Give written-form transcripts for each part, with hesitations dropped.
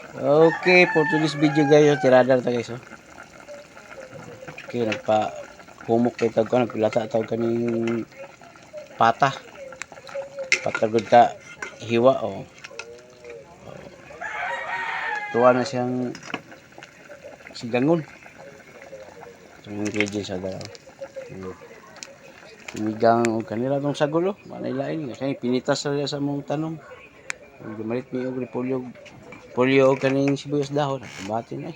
Okay, for today's video guys, tirada na ta guys. Okay, humok kay tawag ka, nagpilata tawag kaning pata. Patagod ka hiwa oh. Tuwa na siyang sigangon. Itong ingredients sa dalaw. Sinigang o kanila tong sagulo, manay-lain. Kasi pinitas sa mong tanom. Gumalit mi og repolyo og kaning sibuyas dahon. Batin ay.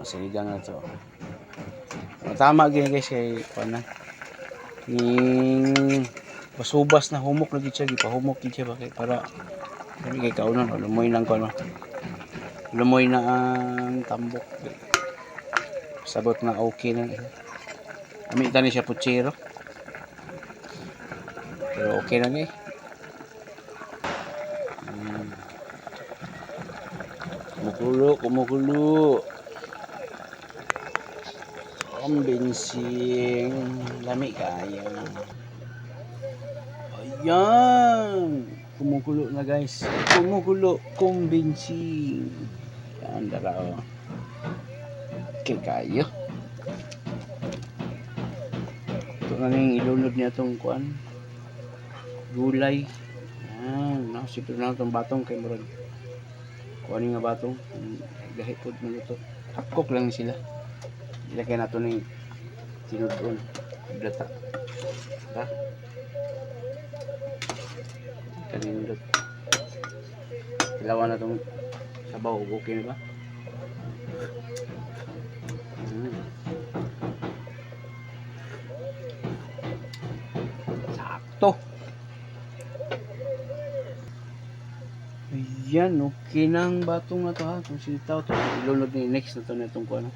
Sinigang na to. Tama gini guys kay pana. Ning basubas na humok lagi siya, gipahumok gid siya bakit para kami kay kaunon lumoy nang kono. Lumoy na ang tambok. Sabot na okay na. Ami tani siya putsero. Pero okay na ni. Kumukulo. Binsing lami kaya. Ayan. Kumukulo na guys. Kumbensing. Yan dalaw. Okay kayo. Ito na ning ilunod niya itong kuan. Gulay. Yan. Sipin na itong batong kay Murag. Kuanin nga batong. Dahil po maluto. Takok lang sila. Ilagay nato ni tinudon. Data. Ha? Kanindot. Ilawan na itong sabaw. Okay na ba? Sakto. Ayan, okay nang batong na to ha. Itong sinitaw to. Ilunod ni next na to na itong kuano.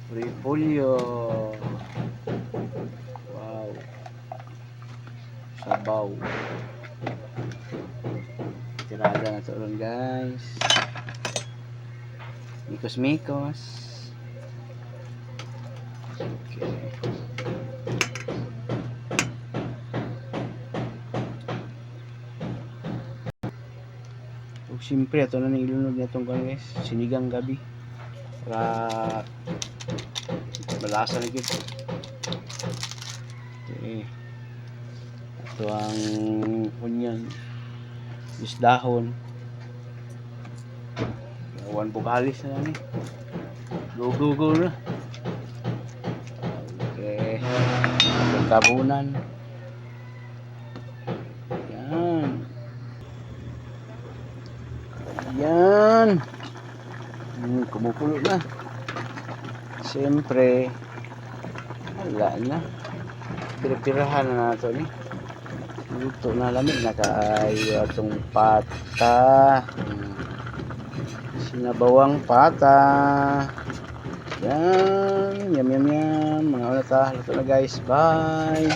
Repolyo. Wow. Sabaw. Tirada na to ron guys. Mikos. Okay. Siyempre, ito na ilunod na itong guys. Sinigang gabi. Para malasa na gito. Okay. Ito ang onion. Isdahon. Awan bukalis na lang eh. Go na. Okay. Tabunan. Yan. Kumukulo na. Siyempre, wala na. Pira-pirahan na nato ni. Luto na lamig na kaayo atong pata. Sinabawang pata. Yan. Yum. Mga ulat luto na guys. Bye.